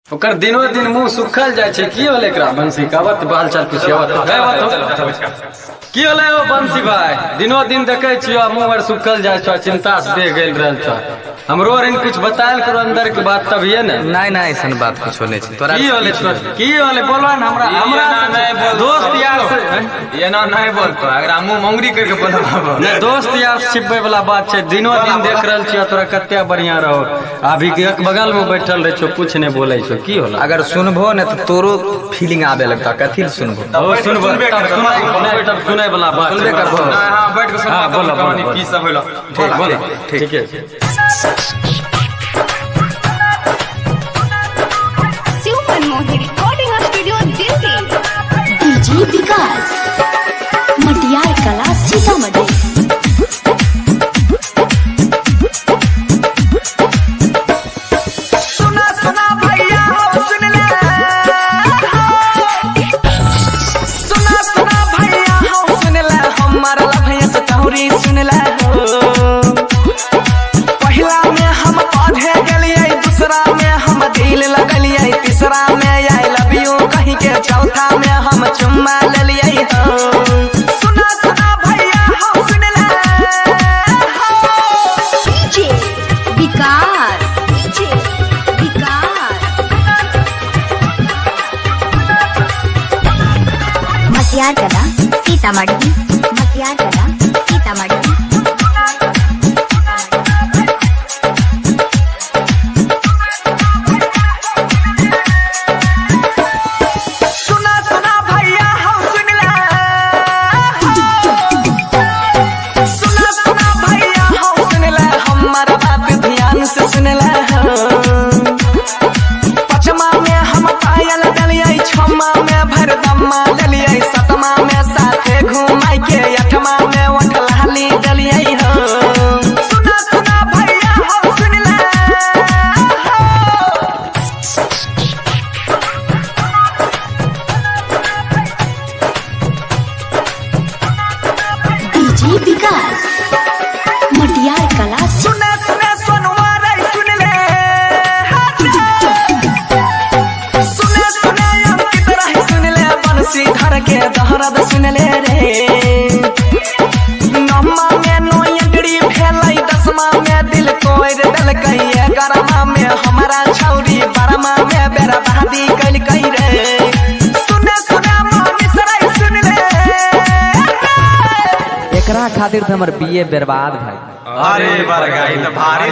ओकर दिनो दिन मुंह सुखल जाय छै। की होले एकरा बंसी कावत बाल चाल पुछियावत की होले ओ बंसी भाई? दिनो दिन देखे छियो मुंह और सुखल जाय छ, चिंता से दे गेल रहल छ। हमरो इन कुछ बतायल करो अंदर के बात तभिए ने। नहीं नहीं ऐसा बात कुछ होने छै। तोरा की होले बोलो न हमरा नहीं बोल दोस्त यार से ये ना नहीं बोलतो अगर मुंह मंगरी करके बोलबा नहीं दोस्त यार छिपे वाला बात छै। दिनो दिन देख रहल छियो तोरा कते बढ़िया रहो, अभी एक बगल में बैठल रहे छो कुछ नहीं बोले छो। की होला? अगर सुनबो न तो तोरो फीलिंग आबे लगता कथि सुनबो सुनबो तब सुने वाला बात सुनबे करबो। हां बैठ के सुन बोलो कहानी की सब होला। ठीक बोलो ठीक है। सुपर मोहिनी रिकॉर्डिंग स्टूडियो दिल्ली। डीजे विकास मटियार कला सीतामढ़ी। तीसरा में आई लव यू कहीं के, चौथा में हम चुम्मा ले लिए हो। सुना सुना भैया हो सुन ले डीजे विकास मटियार कला सीतामढ़ी। मटियार कला सीतामढ़ी। सतमा में साथे घुमाई के, अठमा में वठलाली डलिए हो। सुना सुना भैया हो सुन ले डीजे विकास मटियार कला। सुने सुने सोनवा रे सुन ले सुने सुने अंकित रही सुन ले बंसी धर के दहरद सुन ले रे। नौमा में नोयडरी भेलै, दसमा में दिल तोड़ दल कई, ग्यारहमा में हमारा छौरी, बारहमा में बेरबादी कल कई रे। सुने सुने मानिस रे सुन ले एकरा खातिर त हमर बीए बर्बाद भाई। अरे बरगाई त भारी